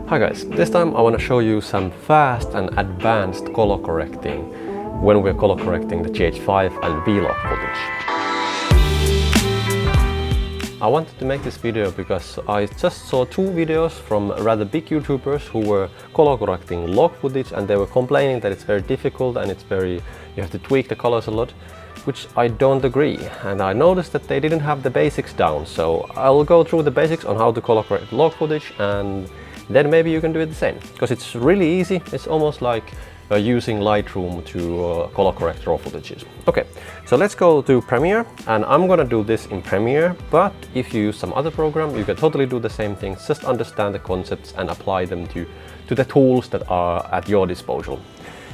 Hi guys, this time I want to show you some fast and advanced color correcting when we're color correcting the GH5 and V-log footage. I wanted to make this video because I just saw two videos from rather big YouTubers who were color correcting log footage, and they were complaining that it's very difficult and you have to tweak the colors a lot, which I don't agree. And I noticed that they didn't have the basics down, so I'll go through the basics on how to color correct log footage, and then maybe you can do it the same, because it's really easy. It's almost like using Lightroom to color correct raw footages. Okay, so let's go to Premiere, and I'm gonna do this in Premiere, but if you use some other program, you can totally do the same thing. Just understand the concepts and apply them to the tools that are at your disposal.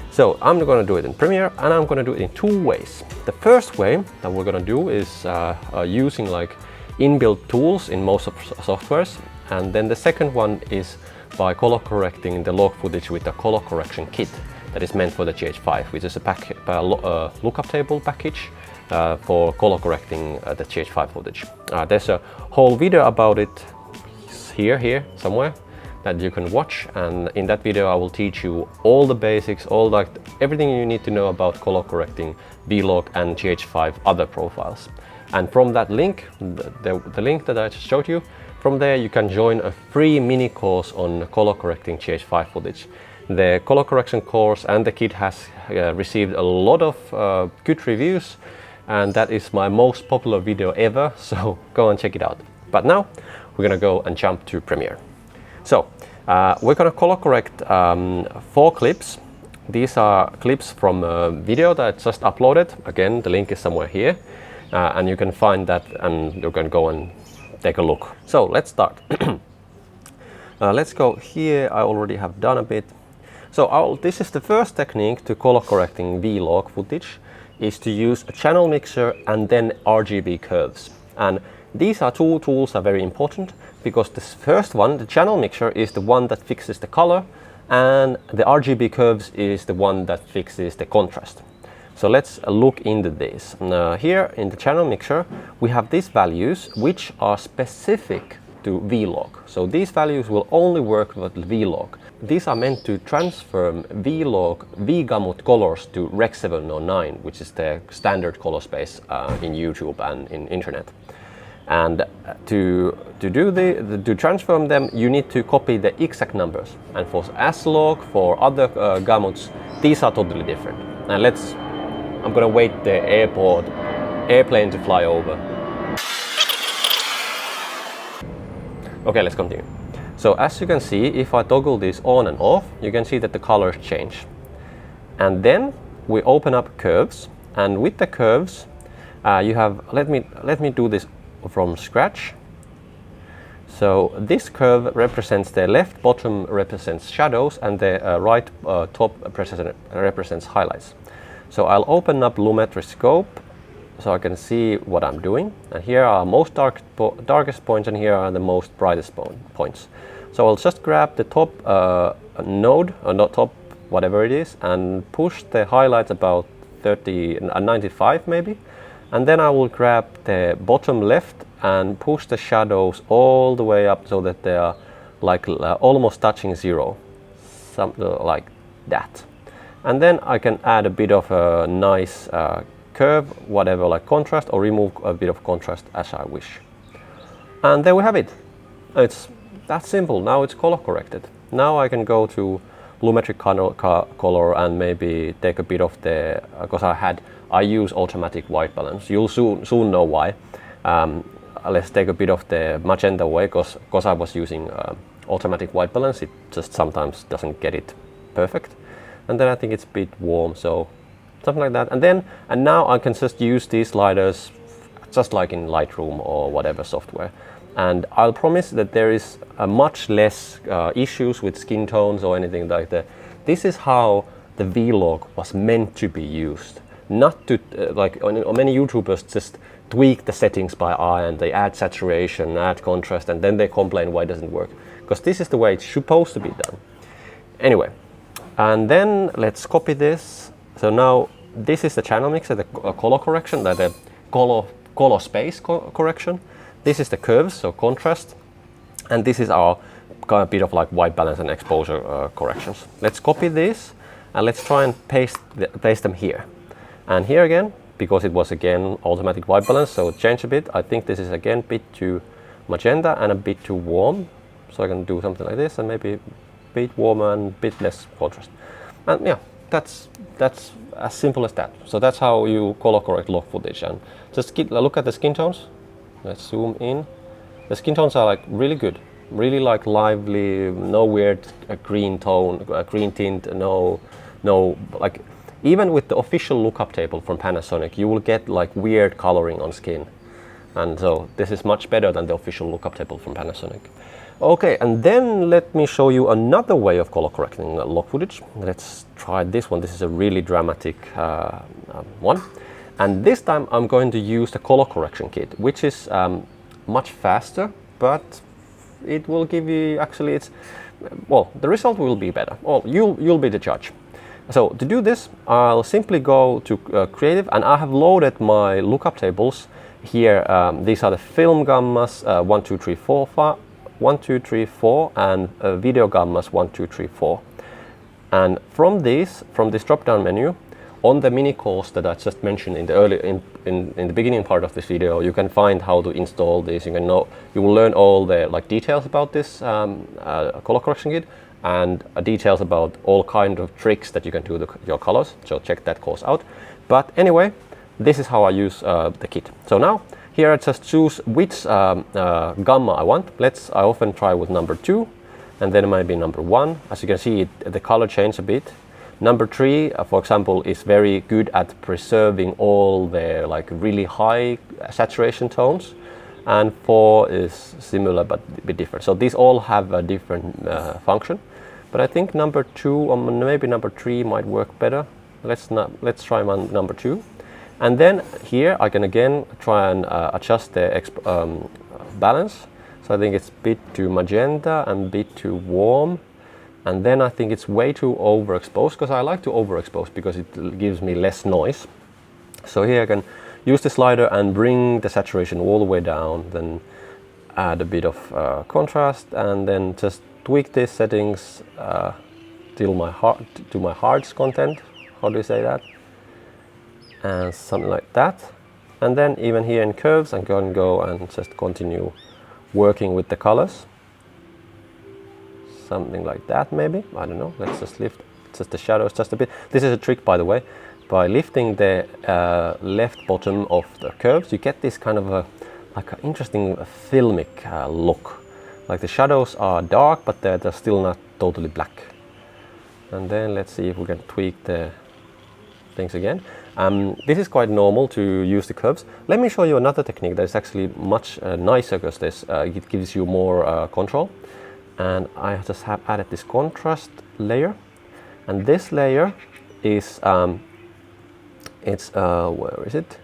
So I'm gonna do it in Premiere, and I'm gonna do it in two ways. The first way that we're gonna do is using like inbuilt tools in most of softwares, and then the second one is by color correcting the log footage with a color correction kit that is meant for the GH5, which is a lookup table package for color correcting the GH5 footage. There's a whole video about it here somewhere that you can watch, and in that video I will teach you all the basics, everything you need to know about color correcting V-log and GH5 other profiles. And from that link, the link that I just showed you, from there you can join a free mini course on color correcting GH5 footage. The color correction course and the kit has received a lot of good reviews, and that is my most popular video ever, so go and check it out. But now we're gonna go and jump to Premiere. So we're gonna color correct 4 clips. These are clips from a video that I just uploaded. Again, the link is somewhere here, and you can find that and you can go and take a look. So let's start. Let's go here. I already have done a bit. So this is the first technique to color correcting V-log footage, is to use a channel mixer and then RGB curves. And these are two tools are very important, because this first one, the channel mixer, is the one that fixes the color, and the RGB curves is the one that fixes the contrast. So let's look into this. Here in the channel mixer, we have these values which are specific to V-log. So these values will only work with V-log. These are meant to transform V-log V-gamut colors to Rec 709, which is the standard color space in YouTube and in internet. And to transform them, you need to copy the exact numbers. And for S-log, for other gamuts, these are totally different. And I'm gonna wait the airplane to fly over. Okay, let's continue. So as you can see, if I toggle this on and off, you can see that the colors change. And then we open up curves, and with the curves, you have, let me do this from scratch. So this curve represents the left bottom represents shadows, and the right top represents highlights. So I'll open up Lumetri scope so I can see what I'm doing. And here are most darkest points, and here are the most brightest points. So I'll just grab the top node, or not top, whatever it is, and push the highlights about 95 maybe. And then I will grab the bottom left and push the shadows all the way up so that they are like almost touching zero, something like that. And then I can add a bit of a nice curve, whatever, like contrast, or remove a bit of contrast as I wish. And there we have it. It's that simple. Now it's color corrected. Now I can go to Lumetri color and maybe take a bit of the, because I use automatic white balance. You'll soon know why. Let's take a bit of the magenta away, because I was using automatic white balance. It just sometimes doesn't get it perfect. And then I think it's a bit warm, so something like that. And now I can just use these sliders just like in Lightroom or whatever software. And I'll promise that there is much less issues with skin tones or anything like that. This is how the V-log was meant to be used. Not to, many YouTubers just tweak the settings by eye, and they add saturation, add contrast, and then they complain why it doesn't work. Because this is the way it's supposed to be done. Anyway. And then let's copy this. So now this is the channel mixer, the color correction, the color space correction. This is the curves, so contrast. And this is our kind of bit of like white balance and exposure corrections. Let's copy this and let's try and paste them here. And here again, because it was again automatic white balance, so change a bit. I think this is again a bit too magenta and a bit too warm. So I can do something like this and maybe a bit warmer and a bit less contrast. And yeah, that's as simple as that. So that's how you color correct log footage. And just look at the skin tones. Let's zoom in. The skin tones are like really good, really like lively, no weird green tone, green tint, no like, even with the official lookup table from Panasonic, you will get like weird coloring on skin. And so this is much better than the official lookup table from Panasonic. Okay, and then let me show you another way of color correcting log footage. Let's try this one. This is a really dramatic one. And this time I'm going to use the color correction kit, which is much faster, but it will give you, actually it's, well, the result will be better. Well, you'll be the judge. So to do this, I'll simply go to Creative, and I have loaded my lookup tables here. These are the film gammas 1, 2, 3, 4, and video gammas 1, 2, 3, 4. And from this drop-down menu, on the mini course that I just mentioned in the in the beginning part of this video, you can find how to install this. You will learn all the like details about this color correction kit, and details about all kind of tricks that you can do your colors. So check that course out. But anyway, this is how I use the kit. So now here I just choose which gamma I want. I often try with number 2, and then maybe number 1. As you can see, the color changed a bit. Number 3, for example, is very good at preserving all the like really high saturation tones, and 4 is similar but a bit different. So these all have a different function, but I think number 2 or maybe number 3 might work better. Let's try number 2, and then here I can again try and adjust the balance. So I think it's a bit too magenta and a bit too warm. And then I think it's way too overexposed, because I like to overexpose because it gives me less noise. So here I can use the slider and bring the saturation all the way down, then add a bit of contrast, and then just tweak these settings to my heart's content. How do you say that? And something like that. And then even here in curves, I'm going to go and just continue working with the colors. Something like that maybe, I don't know. Let's just lift just the shadows just a bit. This is a trick, by the way. By lifting the left bottom of the curves, you get this kind of like an interesting filmic look. Like the shadows are dark, but they're still not totally black. And then let's see if we can tweak the things again. This is quite normal to use the curves. Let me show you another technique that is actually much nicer, because it gives you more control. And I just have added this contrast layer, and this layer is where is it?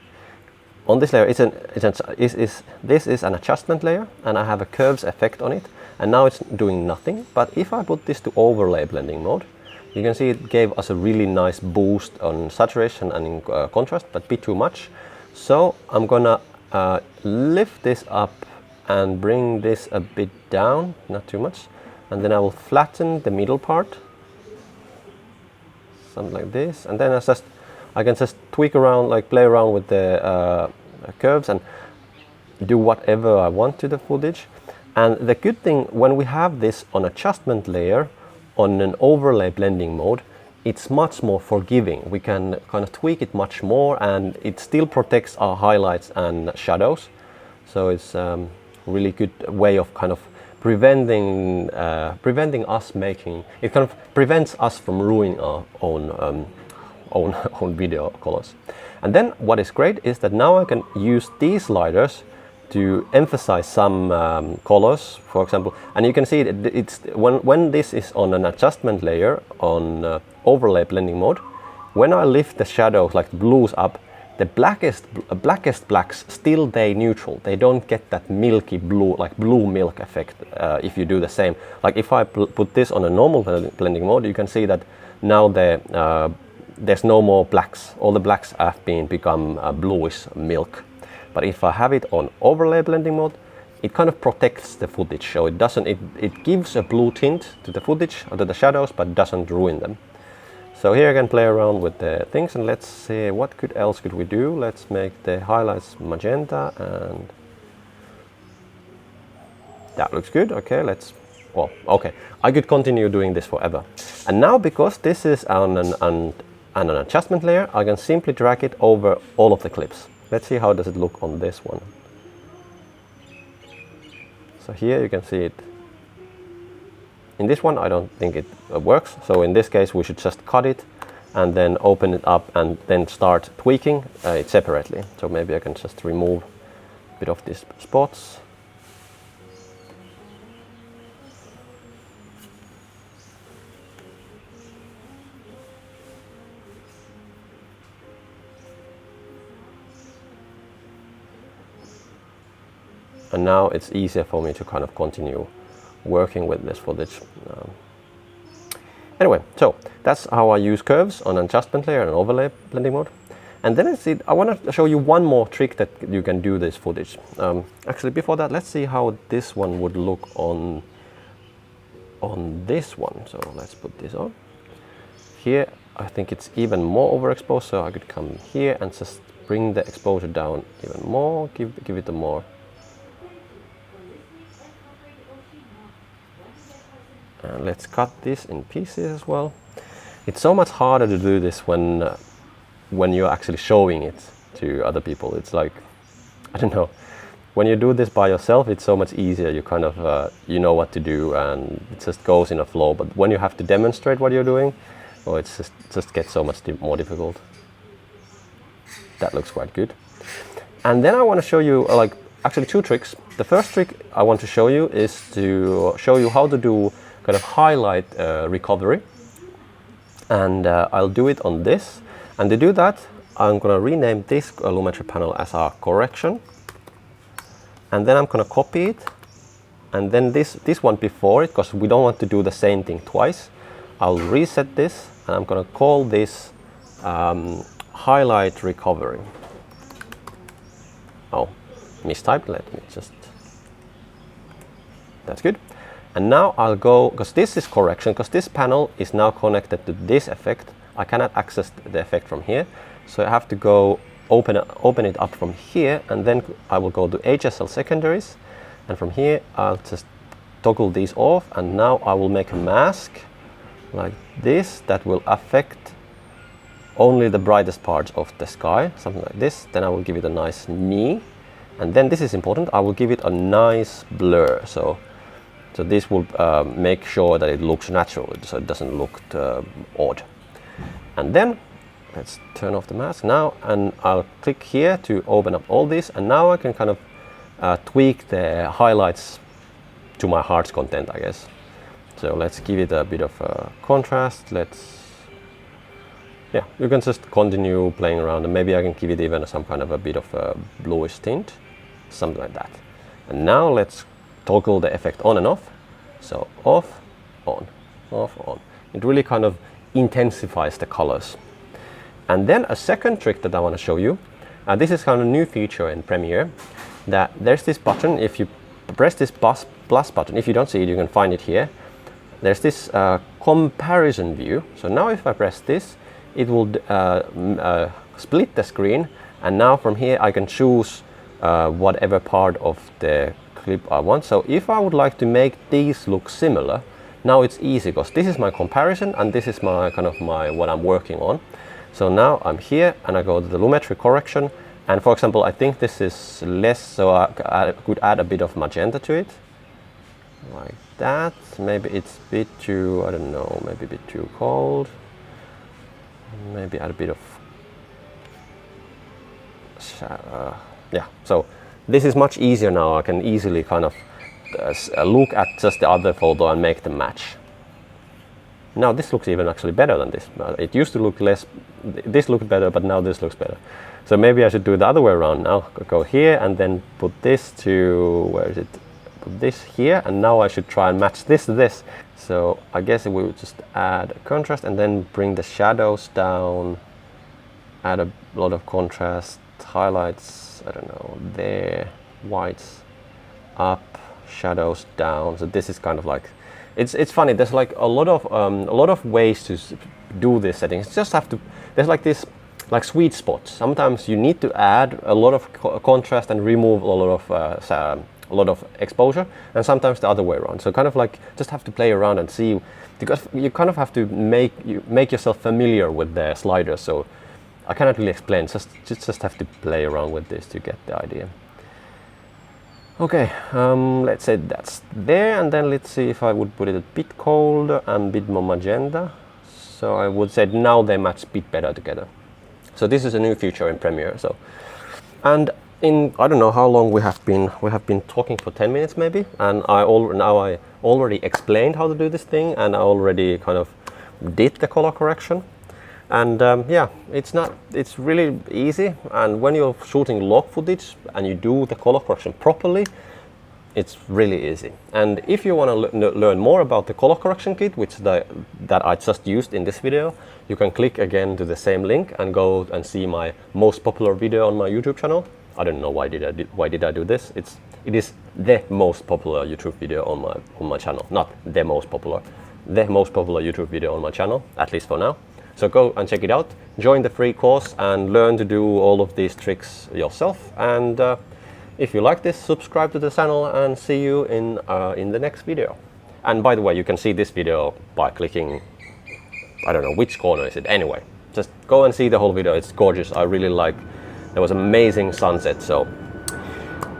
On this layer, this is an adjustment layer, and I have a curves effect on it, and now it's doing nothing. But if I put this to overlay blending mode, you can see it gave us a really nice boost on saturation and in contrast, but a bit too much. So I'm gonna lift this up and bring this a bit down, not too much, and then I will flatten the middle part, something like this, and then I can just tweak around, like play around with the curves and do whatever I want to the footage. And the good thing, when we have this on adjustment layer on an overlay blending mode, it's much more forgiving. We can kind of tweak it much more, and it still protects our highlights and shadows. So it's really good way of kind of preventing us making it, kind of prevents us from ruining our own video colors. And then what is great is that now I can use these sliders to emphasize some colors, for example. And you can see it's when this is on an adjustment layer on overlay blending mode, when I lift the shadows like the blues up, the blackest blacks still stay neutral. They don't get that milky blue, like blue milk effect if you do the same. Like if I put this on a normal blending mode, you can see that now there's no more blacks. All the blacks have become bluish milk. But if I have it on overlay blending mode, it kind of protects the footage, so it gives a blue tint to the footage or to the shadows, but doesn't ruin them. So here I can play around with the things, and let's see what else could we do. Let's make the highlights magenta, and that looks good. Okay, okay, I could continue doing this forever. And now, because this is on an adjustment layer, I can simply drag it over all of the clips. Let's see how does it look on this one. So here you can see it. In this one, I don't think it works. So in this case, we should just cut it and then open it up and then start tweaking it separately. So maybe I can just remove a bit of these spots. And now it's easier for me to kind of continue working with this footage. Anyway, so that's how I use curves on an adjustment layer and overlay blending mode. And then I want to show you one more trick that you can do this footage. Actually, before that, let's see how this one would look on this one. So let's put this on. Here, I think it's even more overexposed, so I could come here and just bring the exposure down even more, give it a more. And let's cut this in pieces as well. It's so much harder to do this when you're actually showing it to other people. It's like, I don't know, when you do this by yourself, it's so much easier. You kind of, you know what to do and it just goes in a flow. But when you have to demonstrate what you're doing, oh, it's just gets so much more difficult. That looks quite good. And then I want to show you actually two tricks. The first trick I want to show you is to show you how to do kind of highlight recovery, and I'll do it on this. And to do that, I'm going to rename this Lumetri panel as our correction, and then I'm going to copy it, and then this one before it, because we don't want to do the same thing twice. I'll reset this, and I'm going to call this highlight recovery. Oh, mistyped. Let me just. That's good. And now I'll go, because this is correction, because this panel is now connected to this effect. I cannot access the effect from here. So I have to go open it up from here, and then I will go to HSL secondaries. And from here, I'll just toggle these off. And now I will make a mask like this that will affect only the brightest parts of the sky, something like this. Then I will give it a nice knee. And then this is important, I will give it a nice blur. So this will make sure that it looks natural, so it doesn't look odd. And then let's turn off the mask now, and I'll click here to open up all this, and now I can kind of tweak the highlights to my heart's content, I guess. So let's give it a bit of contrast. Yeah, you can just continue playing around, and maybe I can give it even some kind of a bit of a bluish tint, something like that. And now let's toggle the effect on and off. So off, on, off, on. It really kind of intensifies the colors. And then a second trick that I want to show you, this is kind of a new feature in Premiere, that there's this button. If you press this plus button, if you don't see it, you can find it here. There's this comparison view. So now if I press this, it will split the screen, and now from here I can choose whatever part of the clip I want. So if I would like to make these look similar, now it's easy, because this is my comparison and this is my what I'm working on. So now I'm here and I go to the Lumetri correction, and for example, I think this is less, so I could add a bit of magenta to it, like that. Maybe it's a bit too, I don't know, maybe a bit too cold. Maybe add a bit of yeah, so this is much easier now. I can easily kind of look at just the other photo and make them match. Now this looks even actually better than this. It used to look less, this looked better, but now this looks better. So maybe I should do it the other way around now. Go here and then put this to, where is it? Put this here, and now I should try and match this to this. So I guess we would just add a contrast and then bring the shadows down, add a lot of contrast, highlights, I don't know, there, whites. up, shadows down. So this is kind of like, it's funny. There's like a lot of ways to do this setting. It's just have to. There's like this like sweet spots. Sometimes you need to add a lot of contrast and remove a lot of exposure, and sometimes the other way around. So kind of like just have to play around and see, because you kind of have to make yourself familiar with the sliders. So I cannot really explain. Just have to play around with this to get the idea. Okay, let's say that's there, and then let's see if I would put it a bit colder and a bit more magenta. So I would say now they match a bit better together. So this is a new feature in Premiere. So, and in, I don't know how long we have been talking for 10 minutes maybe, and I already explained how to do this thing, and I already kind of did the color correction. And yeah, it's really easy, and when you're shooting log footage and you do the color correction properly, it's really easy. And if you want to learn more about the color correction kit, that I just used in this video, you can click again to the same link and go and see my most popular video on my YouTube channel. I don't know why did I do this. It is the most popular YouTube video on my channel, not the most popular YouTube video on my channel, at least for now. So go and check it out, join the free course and learn to do all of these tricks yourself. And if you like this, subscribe to the channel, and see you in the next video. And by the way, you can see this video by clicking, I don't know which corner is it. Anyway, just go and see the whole video. It's gorgeous. I really like, there was amazing sunset. So,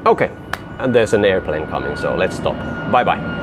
okay, and there's an airplane coming, so let's stop. Bye bye.